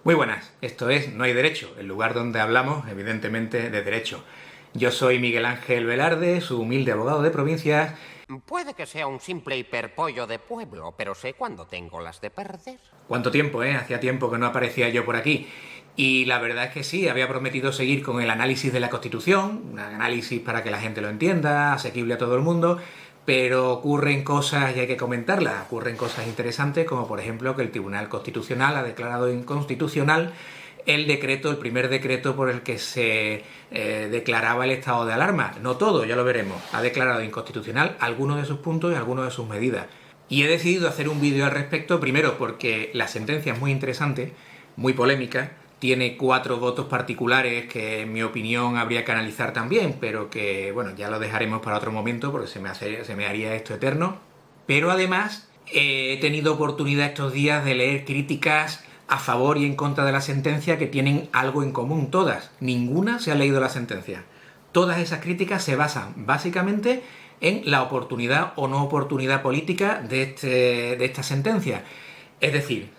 Muy buenas, esto es No hay derecho, el lugar donde hablamos, evidentemente, de derecho. Yo soy Miguel Ángel Velarde, su humilde abogado de provincias. Puede que sea un simple hiperpollo de pueblo, pero sé cuándo tengo las de perder. ¿Cuánto tiempo, eh? Hacía tiempo que no aparecía yo por aquí. Y la verdad es que sí, había prometido seguir con el análisis de la Constitución, un análisis para que la gente lo entienda, asequible a todo el mundo, pero ocurren cosas y hay que comentarlas. Ocurren cosas interesantes, como por ejemplo que el Tribunal Constitucional ha declarado inconstitucional el primer decreto por el que se declaraba el estado de alarma. No todo, ya lo veremos. Ha declarado inconstitucional algunos de sus puntos y algunas de sus medidas. Y he decidido hacer un vídeo al respecto, primero porque la sentencia es muy interesante, muy polémica, tiene 4 votos particulares que en mi opinión habría que analizar también, pero que bueno, ya lo dejaremos para otro momento porque se me haría esto eterno. Pero además he tenido oportunidad estos días de leer críticas a favor y en contra de la sentencia que tienen algo en común todas. Ninguna se ha leído la sentencia. Todas esas críticas se basan básicamente en la oportunidad o no oportunidad política de esta sentencia. Es decir,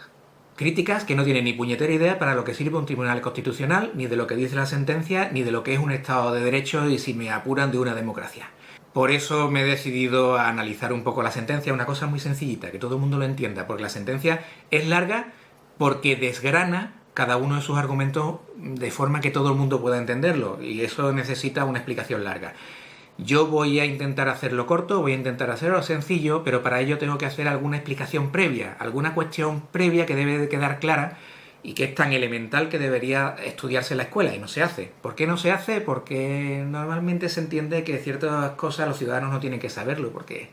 críticas que no tienen ni puñetera idea para lo que sirve un tribunal constitucional, ni de lo que dice la sentencia, ni de lo que es un Estado de Derecho y, si me apuran, de una democracia. Por eso me he decidido a analizar un poco la sentencia, una cosa muy sencillita, que todo el mundo lo entienda, porque la sentencia es larga porque desgrana cada uno de sus argumentos de forma que todo el mundo pueda entenderlo, y eso necesita una explicación larga. Yo voy a intentar hacerlo corto, voy a intentar hacerlo sencillo, pero para ello tengo que hacer alguna explicación previa, alguna cuestión previa que debe de quedar clara y que es tan elemental que debería estudiarse en la escuela y no se hace. ¿Por qué no se hace? Porque normalmente se entiende que ciertas cosas los ciudadanos no tienen que saberlo, porque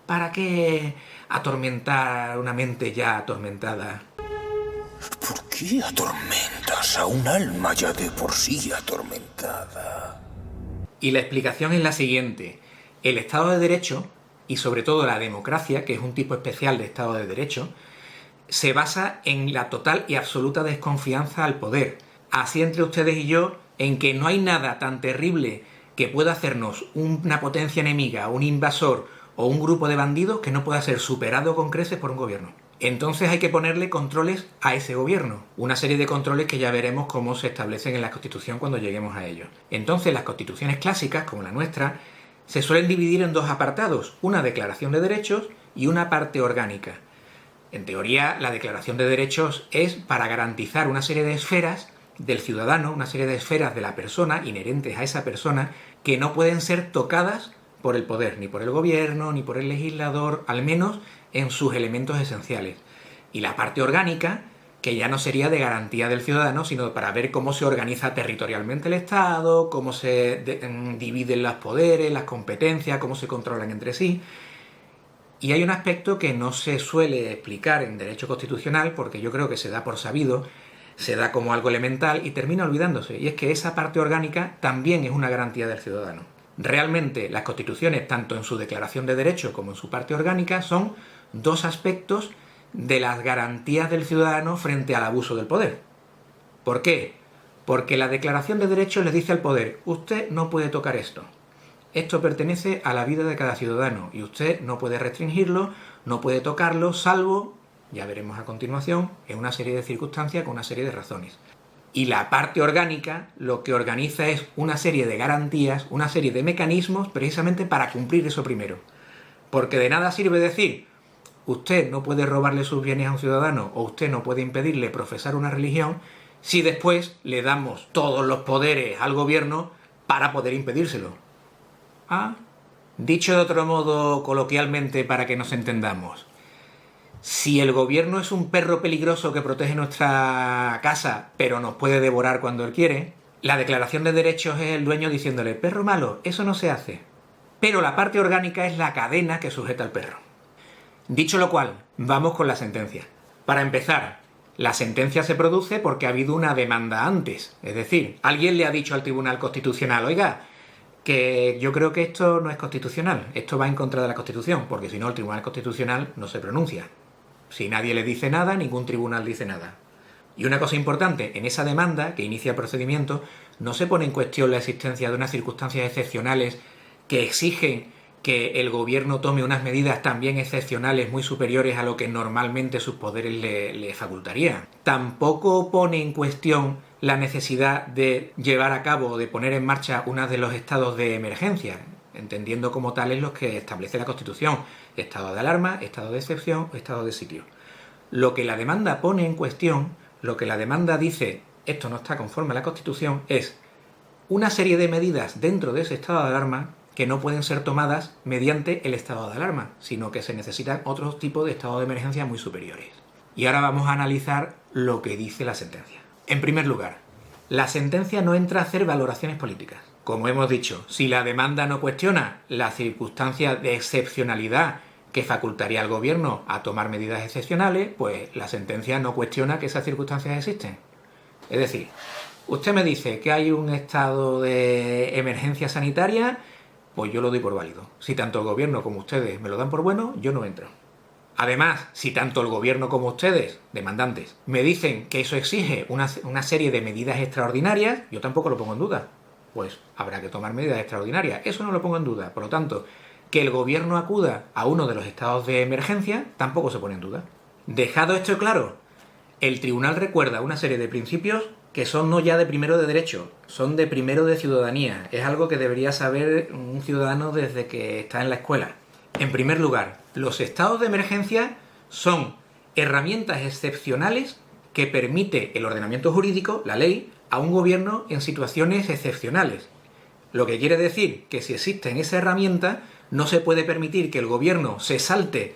¿para qué atormentar una mente ya atormentada? ¿Por qué atormentas a un alma ya de por sí atormentada? Y la explicación es la siguiente. El Estado de Derecho, y sobre todo la democracia, que es un tipo especial de Estado de Derecho, se basa en la total y absoluta desconfianza al poder. Así entre ustedes y yo, en que no hay nada tan terrible que pueda hacernos una potencia enemiga, un invasor o un grupo de bandidos que no pueda ser superado con creces por un gobierno. Entonces hay que ponerle controles a ese gobierno, una serie de controles que ya veremos cómo se establecen en la Constitución cuando lleguemos a ello. Entonces las constituciones clásicas, como la nuestra, se suelen dividir en 2 apartados, una declaración de derechos y una parte orgánica. En teoría, la declaración de derechos es para garantizar una serie de esferas del ciudadano, una serie de esferas de la persona, inherentes a esa persona, que no pueden ser tocadas por el poder, ni por el gobierno, ni por el legislador, al menos en sus elementos esenciales. Y la parte orgánica, que ya no sería de garantía del ciudadano, sino para ver cómo se organiza territorialmente el Estado, cómo se dividen los poderes, las competencias, cómo se controlan entre sí. Y hay un aspecto que no se suele explicar en derecho constitucional, porque yo creo que se da por sabido, se da como algo elemental y termina olvidándose, y es que esa parte orgánica también es una garantía del ciudadano. Realmente las constituciones, tanto en su declaración de derechos como en su parte orgánica, son 2 aspectos de las garantías del ciudadano frente al abuso del poder. ¿Por qué? Porque la declaración de derechos le dice al poder: usted no puede tocar esto. Esto pertenece a la vida de cada ciudadano y usted no puede restringirlo, no puede tocarlo, salvo, ya veremos a continuación, en una serie de circunstancias con una serie de razones. Y la parte orgánica lo que organiza es una serie de garantías, una serie de mecanismos precisamente para cumplir eso primero. Porque de nada sirve decir: usted no puede robarle sus bienes a un ciudadano o usted no puede impedirle profesar una religión, si después le damos todos los poderes al gobierno para poder impedírselo. Dicho de otro modo, coloquialmente, para que nos entendamos, si el gobierno es un perro peligroso que protege nuestra casa, pero nos puede devorar cuando él quiere, la declaración de derechos es el dueño diciéndole: perro malo, eso no se hace. Pero la parte orgánica es la cadena que sujeta al perro. Dicho lo cual, vamos con la sentencia. Para empezar, la sentencia se produce porque ha habido una demanda antes. Es decir, alguien le ha dicho al Tribunal Constitucional: oiga, que yo creo que esto no es constitucional, esto va en contra de la Constitución, porque si no el Tribunal Constitucional no se pronuncia. Si nadie le dice nada, ningún tribunal dice nada. Y una cosa importante, en esa demanda que inicia el procedimiento, no se pone en cuestión la existencia de unas circunstancias excepcionales que exigen que el gobierno tome unas medidas también excepcionales muy superiores a lo que normalmente sus poderes le facultarían. Tampoco pone en cuestión la necesidad de llevar a cabo o de poner en marcha uno de los estados de emergencia, entendiendo como tales los que establece la Constitución: estado de alarma, estado de excepción o estado de sitio. Lo que la demanda pone en cuestión, lo que la demanda dice, esto no está conforme a la Constitución, es una serie de medidas dentro de ese estado de alarma que no pueden ser tomadas mediante el estado de alarma, sino que se necesitan otros tipos de estados de emergencia muy superiores. Y ahora vamos a analizar lo que dice la sentencia. En primer lugar, la sentencia no entra a hacer valoraciones políticas. Como hemos dicho, si la demanda no cuestiona la circunstancia de excepcionalidad que facultaría al gobierno a tomar medidas excepcionales, pues la sentencia no cuestiona que esas circunstancias existen. Es decir, usted me dice que hay un estado de emergencia sanitaria, pues yo lo doy por válido. Si tanto el gobierno como ustedes me lo dan por bueno, yo no entro. Además, si tanto el gobierno como ustedes, demandantes, me dicen que eso exige una serie de medidas extraordinarias, yo tampoco lo pongo en duda. Pues habrá que tomar medidas extraordinarias. Eso no lo pongo en duda. Por lo tanto, que el gobierno acuda a uno de los estados de emergencia tampoco se pone en duda. Dejado esto claro, el tribunal recuerda una serie de principios que son no ya de primero de derecho, son de primero de ciudadanía. Es algo que debería saber un ciudadano desde que está en la escuela. En primer lugar, los estados de emergencia son herramientas excepcionales que permite el ordenamiento jurídico, la ley, a un gobierno en situaciones excepcionales. Lo que quiere decir que si existen esa herramienta, no se puede permitir que el gobierno se salte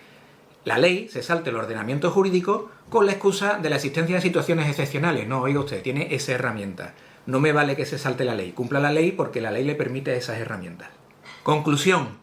la ley, se salte el ordenamiento jurídico con la excusa de la existencia de situaciones excepcionales. No, oiga usted, tiene esa herramienta. No me vale que se salte la ley. Cumpla la ley porque la ley le permite esas herramientas. Conclusión.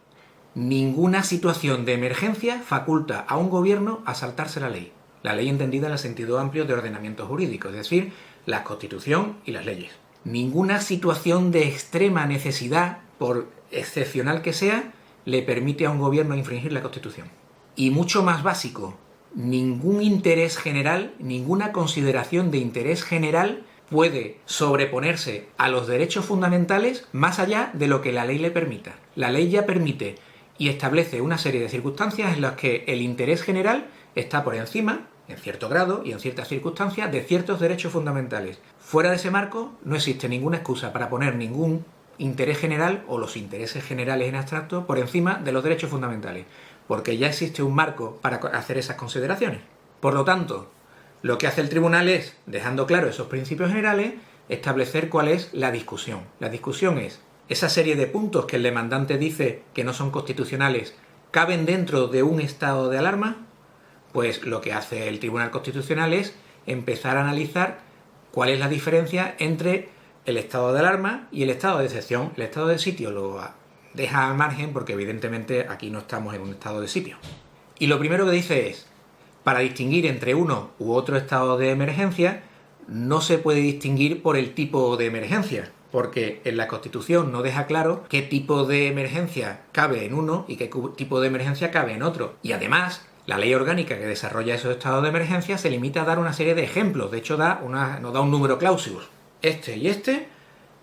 Ninguna situación de emergencia faculta a un gobierno a saltarse la ley. La ley entendida en el sentido amplio de ordenamiento jurídico, es decir, la Constitución y las leyes. Ninguna situación de extrema necesidad, por excepcional que sea, le permite a un gobierno infringir la Constitución. Y mucho más básico, ningún interés general, ninguna consideración de interés general puede sobreponerse a los derechos fundamentales más allá de lo que la ley le permita. La ley ya permite y establece una serie de circunstancias en las que el interés general está por encima, en cierto grado y en ciertas circunstancias, de ciertos derechos fundamentales. Fuera de ese marco no existe ninguna excusa para poner ningún interés general o los intereses generales en abstracto por encima de los derechos fundamentales, porque ya existe un marco para hacer esas consideraciones. Por lo tanto, lo que hace el tribunal es, dejando claro esos principios generales, establecer cuál es la discusión. La discusión es, esa serie de puntos que el demandante dice que no son constitucionales, ¿caben dentro de un estado de alarma? Pues lo que hace el Tribunal Constitucional es empezar a analizar cuál es la diferencia entre el estado de alarma y el estado de excepción. El estado de sitio lo deja al margen porque evidentemente aquí no estamos en un estado de sitio. Y lo primero que dice es, para distinguir entre uno u otro estado de emergencia, no se puede distinguir por el tipo de emergencia, porque en la Constitución no deja claro qué tipo de emergencia cabe en uno y qué tipo de emergencia cabe en otro. Y además, la ley orgánica que desarrolla esos estados de emergencia se limita a dar una serie de ejemplos. De hecho, nos da un número clausus. Este y este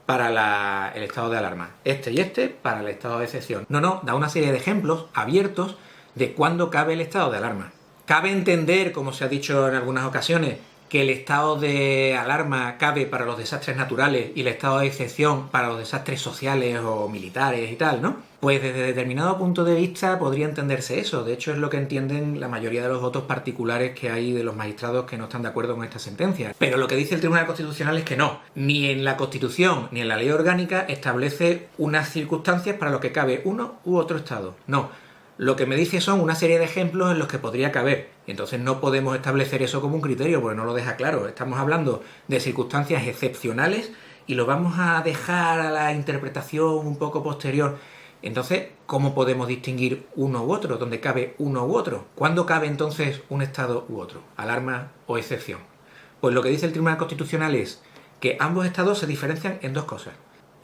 para el estado de alarma. Este y este para el estado de excepción. No, da una serie de ejemplos abiertos de cuándo cabe el estado de alarma. Cabe entender, como se ha dicho en algunas ocasiones, que el estado de alarma cabe para los desastres naturales y el estado de excepción para los desastres sociales o militares y tal, ¿no? Pues desde determinado punto de vista podría entenderse eso. De hecho, es lo que entienden la mayoría de los votos particulares que hay de los magistrados que no están de acuerdo con esta sentencia. Pero lo que dice el Tribunal Constitucional es que no. Ni en la Constitución ni en la ley orgánica establece unas circunstancias para lo que cabe uno u otro estado. No. Lo que me dice son una serie de ejemplos en los que podría caber. Entonces no podemos establecer eso como un criterio porque no lo deja claro. Estamos hablando de circunstancias excepcionales y lo vamos a dejar a la interpretación un poco posterior. Entonces, ¿cómo podemos distinguir uno u otro? ¿Dónde cabe uno u otro? ¿Cuándo cabe entonces un estado u otro? ¿Alarma o excepción? Pues lo que dice el Tribunal Constitucional es que ambos estados se diferencian en dos cosas.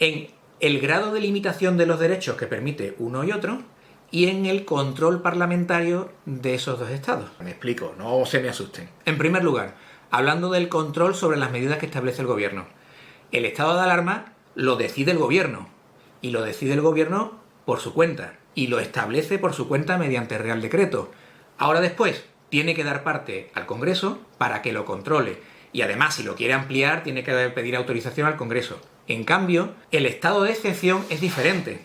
En el grado de limitación de los derechos que permite uno y otro, y en el control parlamentario de esos dos estados. Me explico, no se me asusten. En primer lugar, hablando del control sobre las medidas que establece el gobierno. El estado de alarma lo decide el gobierno, y lo decide el gobierno por su cuenta. y lo establece por su cuenta mediante Real Decreto. Ahora después tiene que dar parte al Congreso para que lo controle y además si lo quiere ampliar tiene que pedir autorización al Congreso. En cambio, el estado de excepción es diferente.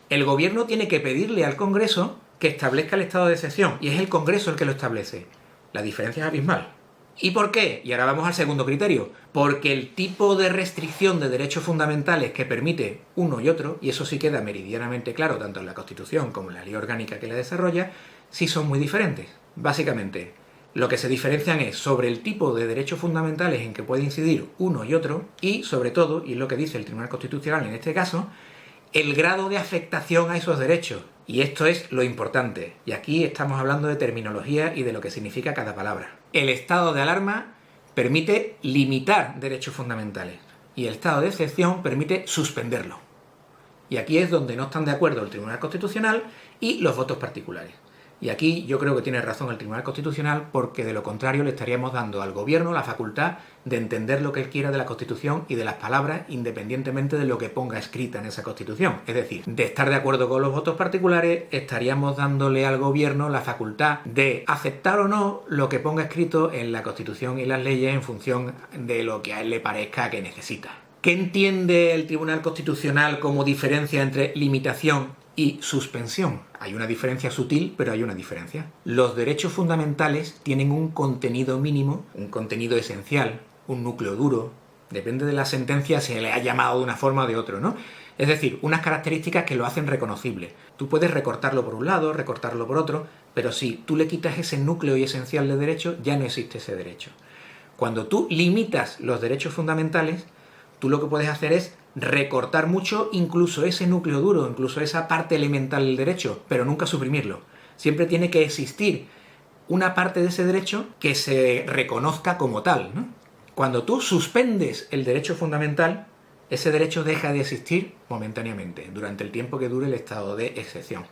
El gobierno tiene que pedirle al Congreso que establezca el estado de excepción y es el Congreso el que lo establece. La diferencia es abismal. ¿Y por qué? Y ahora vamos al segundo criterio. Porque el tipo de restricción de derechos fundamentales que permite uno y otro, y eso sí queda meridianamente claro tanto en la Constitución como en la ley orgánica que la desarrolla, sí son muy diferentes. Básicamente, lo que se diferencian es sobre el tipo de derechos fundamentales en que puede incidir uno y otro y, sobre todo, y es lo que dice el Tribunal Constitucional en este caso, el grado de afectación a esos derechos. Y esto es lo importante. Y aquí estamos hablando de terminología y de lo que significa cada palabra. El estado de alarma permite limitar derechos fundamentales y el estado de excepción permite suspenderlo. Y aquí es donde no están de acuerdo el Tribunal Constitucional y los votos particulares. Y aquí yo creo que tiene razón el Tribunal Constitucional porque de lo contrario le estaríamos dando al gobierno la facultad de entender lo que él quiera de la Constitución y de las palabras independientemente de lo que ponga escrita en esa Constitución. Es decir, de estar de acuerdo con los votos particulares estaríamos dándole al gobierno la facultad de aceptar o no lo que ponga escrito en la Constitución y las leyes en función de lo que a él le parezca que necesita. ¿Qué entiende el Tribunal Constitucional como diferencia entre limitación y suspensión? Hay una diferencia sutil, pero hay una diferencia. Los derechos fundamentales tienen un contenido mínimo, un contenido esencial, un núcleo duro. Depende de la sentencia, se le ha llamado de una forma o de otra, ¿no? Es decir, unas características que lo hacen reconocible. Tú puedes recortarlo por un lado, recortarlo por otro, pero si tú le quitas ese núcleo y esencial de derecho, ya no existe ese derecho. Cuando tú limitas los derechos fundamentales, tú lo que puedes hacer es recortar mucho incluso ese núcleo duro, incluso esa parte elemental del derecho, pero nunca suprimirlo. Siempre tiene que existir una parte de ese derecho que se reconozca como tal, ¿no? Cuando tú suspendes el derecho fundamental, ese derecho deja de existir momentáneamente, durante el tiempo que dure el estado de excepción.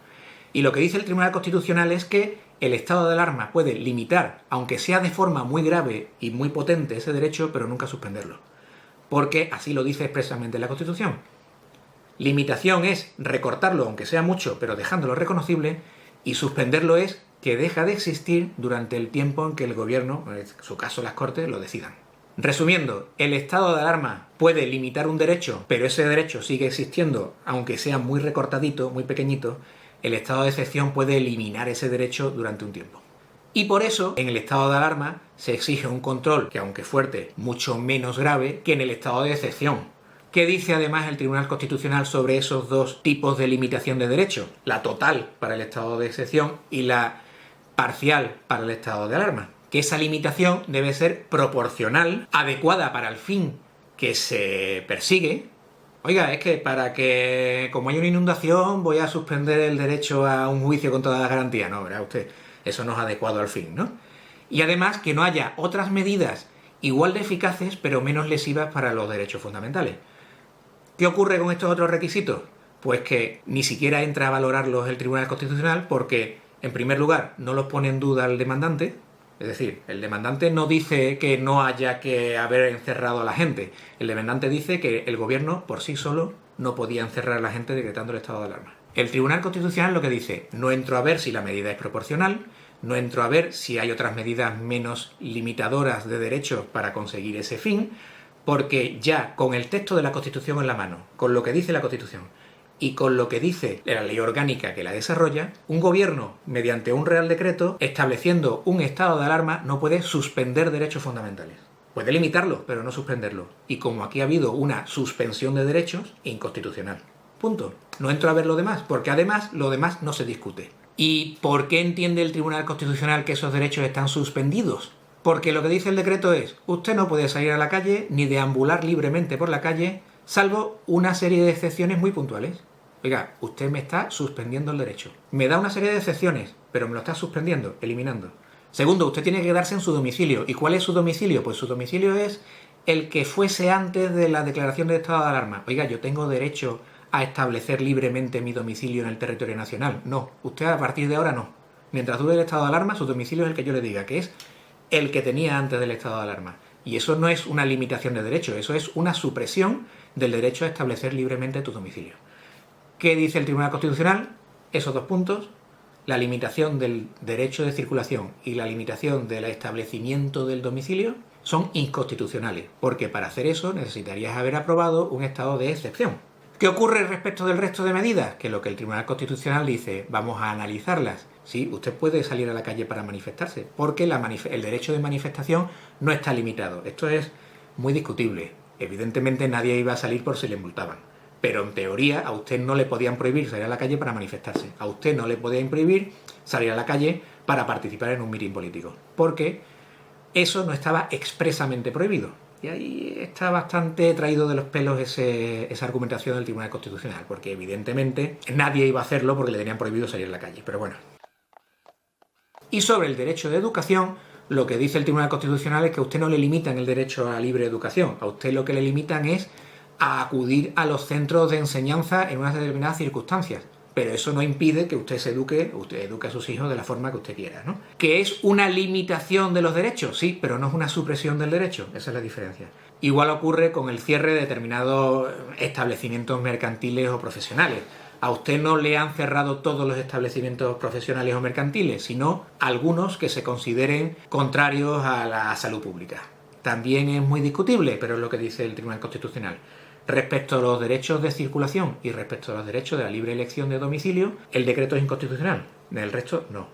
Y lo que dice el Tribunal Constitucional es que el estado de alarma puede limitar, aunque sea de forma muy grave y muy potente, ese derecho, pero nunca suspenderlo. Porque así lo dice expresamente la Constitución. Limitación es recortarlo, aunque sea mucho, pero dejándolo reconocible, y suspenderlo es que deja de existir durante el tiempo en que el gobierno, en su caso las Cortes, lo decidan. Resumiendo, el estado de alarma puede limitar un derecho, pero ese derecho sigue existiendo, aunque sea muy recortadito, muy pequeñito. El estado de excepción puede eliminar ese derecho durante un tiempo. Y por eso, en el estado de alarma se exige un control que, aunque fuerte, mucho menos grave que en el estado de excepción. ¿Qué dice además el Tribunal Constitucional sobre esos dos tipos de limitación de derechos? La total para el estado de excepción y la parcial para el estado de alarma. Que esa limitación debe ser proporcional, adecuada para el fin que se persigue. Oiga, es que para que, como hay una inundación, voy a suspender el derecho a un juicio con todas las garantías. No, verá usted. Eso no es adecuado al fin, ¿no? Y además que no haya otras medidas igual de eficaces pero menos lesivas para los derechos fundamentales. ¿Qué ocurre con estos otros requisitos? Pues que ni siquiera entra a valorarlos el Tribunal Constitucional porque, en primer lugar, no los pone en duda el demandante. Es decir, el demandante no dice que no haya que haber encerrado a la gente. El demandante dice que el gobierno por sí solo no podía encerrar a la gente decretando el estado de alarma. El Tribunal Constitucional lo que dice, no entro a ver si la medida es proporcional, no entro a ver si hay otras medidas menos limitadoras de derechos para conseguir ese fin, porque ya con el texto de la Constitución en la mano, con lo que dice la Constitución y con lo que dice la ley orgánica que la desarrolla, un gobierno, mediante un Real Decreto, estableciendo un estado de alarma, no puede suspender derechos fundamentales. Puede limitarlo, pero no suspenderlo. Y como aquí ha habido una suspensión de derechos, inconstitucional. Punto. No entro a ver lo demás, porque además lo demás no se discute. ¿Y por qué entiende el Tribunal Constitucional que esos derechos están suspendidos? Porque lo que dice el decreto es, usted no puede salir a la calle ni deambular libremente por la calle, salvo una serie de excepciones muy puntuales. Oiga, usted me está suspendiendo el derecho. Me da una serie de excepciones, pero me lo está suspendiendo, eliminando. Segundo, usted tiene que quedarse en su domicilio. ¿Y cuál es su domicilio? Pues su domicilio es el que fuese antes de la declaración de estado de alarma. Oiga, yo tengo derecho a establecer libremente mi domicilio en el territorio nacional. No, usted a partir de ahora no. Mientras dure el estado de alarma, su domicilio es el que yo le diga, que es el que tenía antes del estado de alarma. Y eso no es una limitación de derecho, eso es una supresión del derecho a establecer libremente tu domicilio. ¿Qué dice el Tribunal Constitucional? esos dos puntos, la limitación del derecho de circulación y la limitación del establecimiento del domicilio, son inconstitucionales, porque para hacer eso necesitarías haber aprobado un estado de excepción. ¿Qué ocurre respecto del resto de medidas? Que lo que el Tribunal Constitucional dice, vamos a analizarlas. Sí, usted puede salir a la calle para manifestarse, porque el derecho de manifestación no está limitado. Esto es muy discutible. Evidentemente nadie iba a salir por si le multaban. Pero en teoría a usted no le podían prohibir salir a la calle para manifestarse. A usted no le podían prohibir salir a la calle para participar en un mitin político. Porque eso no estaba expresamente prohibido. Y ahí está bastante traído de los pelos esa argumentación del Tribunal Constitucional. Porque evidentemente nadie iba a hacerlo porque le tenían prohibido salir a la calle. Pero bueno. Y sobre el derecho de educación, lo que dice el Tribunal Constitucional es que a usted no le limitan el derecho a libre educación. A usted lo que le limitan es a acudir a los centros de enseñanza en unas determinadas circunstancias. Pero eso no impide que usted eduque a sus hijos de la forma que usted quiera, ¿no? ¿Que es una limitación de los derechos? Sí, pero no es una supresión del derecho. Esa es la diferencia. Igual ocurre con el cierre de determinados establecimientos mercantiles o profesionales. A usted no le han cerrado todos los establecimientos profesionales o mercantiles, sino algunos que se consideren contrarios a la salud pública. También es muy discutible, pero es lo que dice el Tribunal Constitucional. Respecto a los derechos de circulación y respecto a los derechos de la libre elección de domicilio, el decreto es inconstitucional. El resto, no.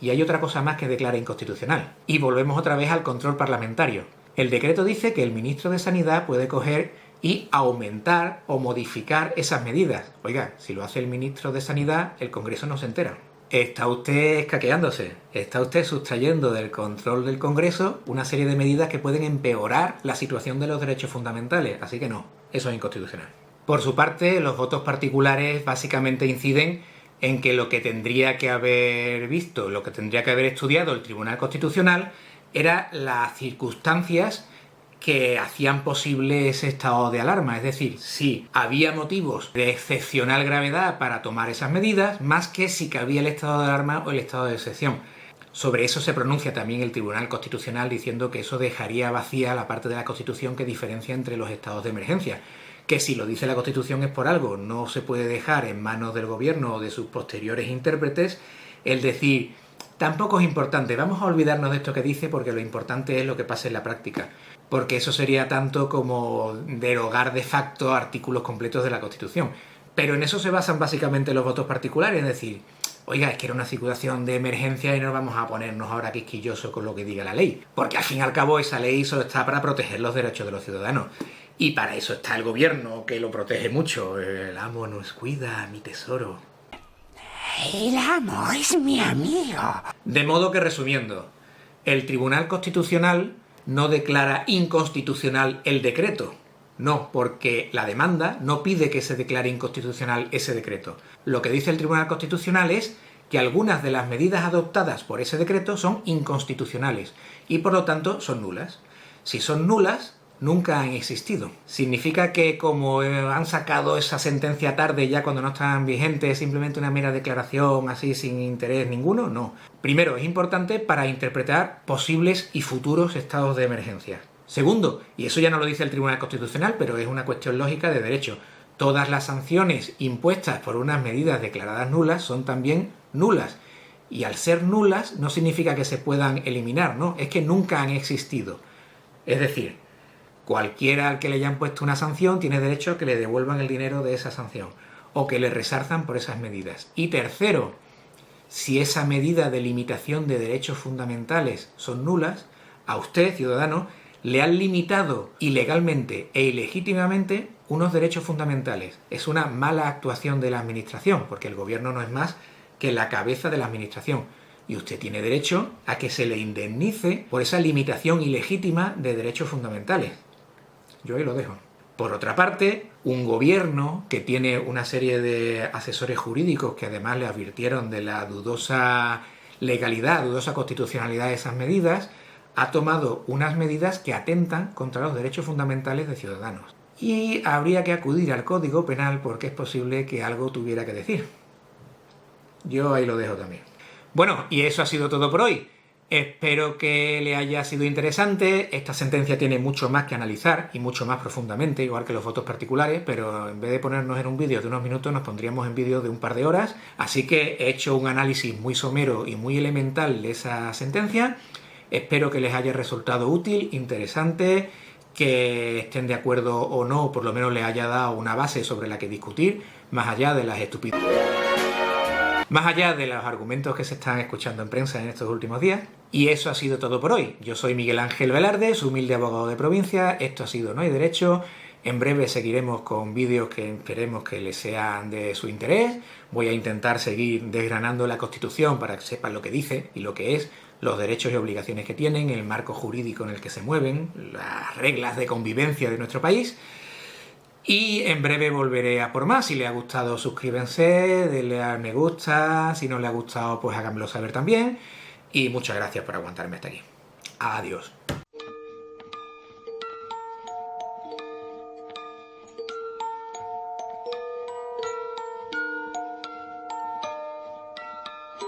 Y hay otra cosa más que declara inconstitucional. Y volvemos otra vez al control parlamentario. El decreto dice que el ministro de Sanidad puede coger y aumentar o modificar esas medidas. Oiga, si lo hace el ministro de Sanidad, el Congreso no se entera. Está usted escaqueándose, está usted sustrayendo del control del Congreso una serie de medidas que pueden empeorar la situación de los derechos fundamentales, así que no, eso es inconstitucional. Por su parte, los votos particulares básicamente inciden en que lo que tendría que haber visto, lo que tendría que haber estudiado el Tribunal Constitucional era las circunstancias que hacían posible ese estado de alarma, es decir, si había motivos de excepcional gravedad para tomar esas medidas, más que si cabía el estado de alarma o el estado de excepción. Sobre eso se pronuncia también el Tribunal Constitucional diciendo que eso dejaría vacía la parte de la Constitución que diferencia entre los estados de emergencia, que si lo dice la Constitución es por algo, no se puede dejar en manos del gobierno o de sus posteriores intérpretes el decir, tampoco es importante, vamos a olvidarnos de esto que dice porque lo importante es lo que pase en la práctica. Porque eso sería tanto como derogar de facto artículos completos de la Constitución. Pero en eso se basan básicamente los votos particulares, es decir, oiga, es que era una situación de emergencia y no vamos a ponernos ahora quisquillosos con lo que diga la ley. Porque al fin y al cabo esa ley solo está para proteger los derechos de los ciudadanos. Y para eso está el gobierno, que lo protege mucho. El amo nos cuida, mi tesoro. El amo es mi amigo. De modo que, resumiendo, el Tribunal Constitucional no declara inconstitucional el decreto. No, porque la demanda no pide que se declare inconstitucional ese decreto. Lo que dice el Tribunal Constitucional es que algunas de las medidas adoptadas por ese decreto son inconstitucionales y por lo tanto son nulas. Si son nulas, nunca han existido. ¿Significa que como han sacado esa sentencia tarde ya cuando no están vigentes es simplemente una mera declaración así sin interés ninguno? No. Primero, es importante para interpretar posibles y futuros estados de emergencia. Segundo, y eso ya no lo dice el Tribunal Constitucional, pero es una cuestión lógica de derecho, todas las sanciones impuestas por unas medidas declaradas nulas son también nulas. Y al ser nulas no significa que se puedan eliminar, ¿no? Es que nunca han existido. Es decir, cualquiera al que le hayan puesto una sanción tiene derecho a que le devuelvan el dinero de esa sanción o que le resarzan por esas medidas. Y tercero, si esa medida de limitación de derechos fundamentales son nulas, a usted, ciudadano, le han limitado ilegalmente e ilegítimamente unos derechos fundamentales. Es una mala actuación de la administración, porque el gobierno no es más que la cabeza de la administración. Y usted tiene derecho a que se le indemnice por esa limitación ilegítima de derechos fundamentales. Yo ahí lo dejo. Por otra parte, un gobierno que tiene una serie de asesores jurídicos que además le advirtieron de la dudosa legalidad, dudosa constitucionalidad de esas medidas, ha tomado unas medidas que atentan contra los derechos fundamentales de ciudadanos. Y habría que acudir al Código Penal porque es posible que algo tuviera que decir. Yo ahí lo dejo también. Bueno, y eso ha sido todo por hoy. Espero que le haya sido interesante. Esta sentencia tiene mucho más que analizar y mucho más profundamente, igual que los votos particulares, pero en vez de ponernos en un vídeo de unos minutos nos pondríamos en vídeo de un par de horas. Así que he hecho un análisis muy somero y muy elemental de esa sentencia. Espero que les haya resultado útil, interesante, que estén de acuerdo o no, por lo menos les haya dado una base sobre la que discutir, más allá de las estupideces. Más allá de los argumentos que se están escuchando en prensa en estos últimos días. Y eso ha sido todo por hoy. Yo soy Miguel Ángel Velarde, su humilde abogado de provincia. Esto ha sido No hay Derecho. En breve seguiremos con vídeos que esperemos que les sean de su interés. Voy a intentar seguir desgranando la Constitución para que sepan lo que dice y lo que es, los derechos y obligaciones que tienen, el marco jurídico en el que se mueven, las reglas de convivencia de nuestro país. Y en breve volveré a por más. Si les ha gustado, suscríbanse, denle a me gusta. Si no les ha gustado, pues háganmelo saber también. Y muchas gracias por aguantarme hasta aquí. Adiós.